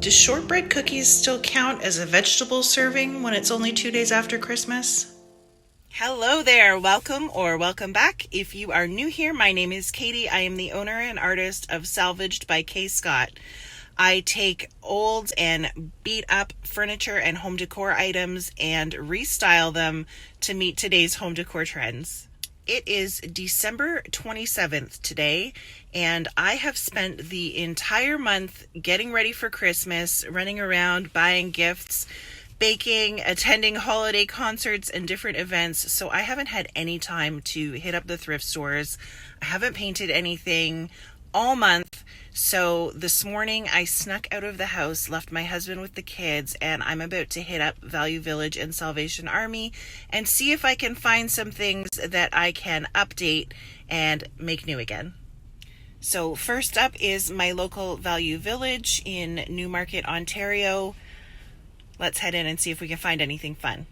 Do shortbread cookies still count as a vegetable serving when it's only 2 days after Christmas? Hello there, welcome or welcome back. If you are new here, my name is Katie. I am the owner and artist of Salvaged by K. Scott. I take old and beat up furniture and home decor items and restyle them to meet today's home decor trends. It is December 27th today, and I have spent the entire month getting ready for Christmas, running around, buying gifts, baking, attending holiday concerts and different events, so I haven't had any time to hit up the thrift stores. I haven't painted anything all month, so this morning I snuck out of the house, left my husband with the kids, and I'm about to hit up Value Village and Salvation Army and see if I can find some things that I can update and make new again. So first up is my local Value Village in Newmarket, Ontario. Let's head in and see if we can find anything fun.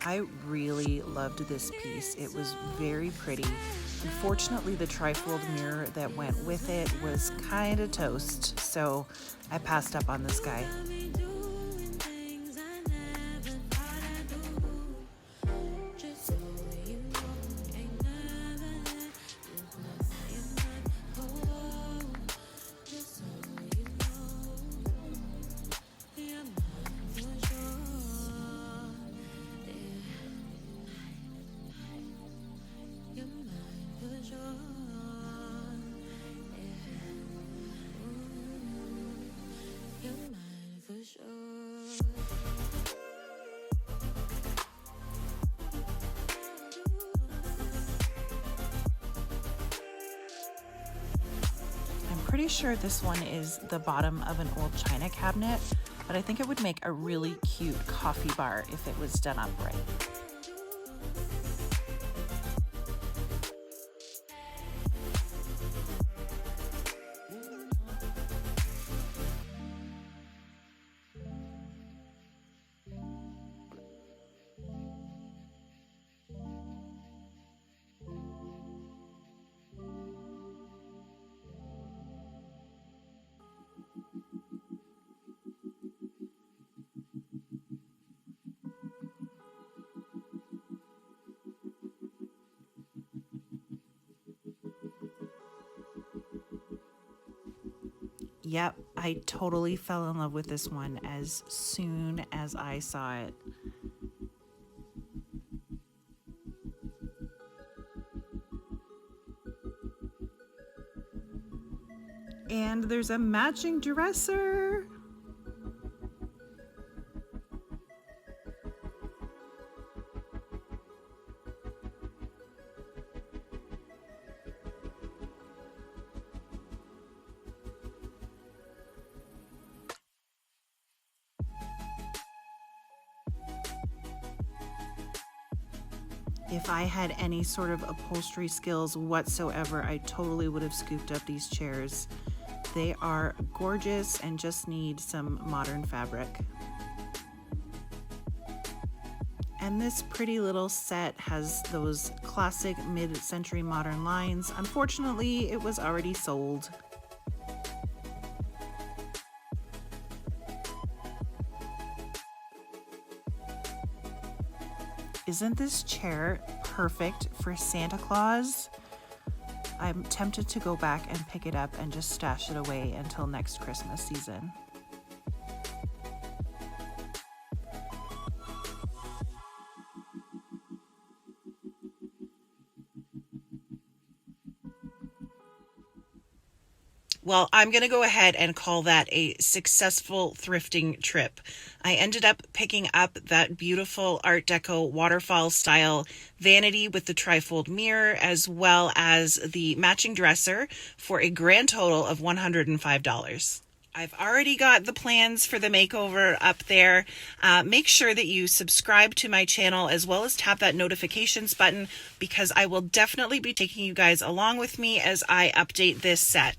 I really loved this piece. It was very pretty. Unfortunately, the trifold mirror that went with it was kind of toast, so I passed up on this guy. Pretty sure this one is the bottom of an old china cabinet, but I think it would make a really cute coffee bar if it was done up right. Yep, I totally fell in love with this one as soon as I saw it. And there's a matching dresser. If I had any sort of upholstery skills whatsoever, I totally would have scooped up these chairs. They are gorgeous and just need some modern fabric. And this pretty little set has those classic mid-century modern lines. Unfortunately, it was already sold. Isn't this chair perfect for Santa Claus? I'm tempted to go back and pick it up and just stash it away until next Christmas season. Well, I'm going to go ahead and call that a successful thrifting trip. I ended up picking up that beautiful Art Deco waterfall style vanity with the trifold mirror, as well as the matching dresser, for a grand total of $105. I've already got the plans for the makeover up there. Make sure that you subscribe to my channel as well as tap that notifications button, because I will definitely be taking you guys along with me as I update this set.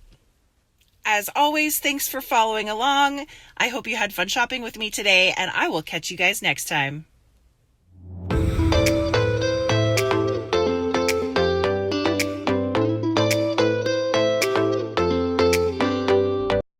As always, thanks for following along. I hope you had fun shopping with me today, and I will catch you guys next time.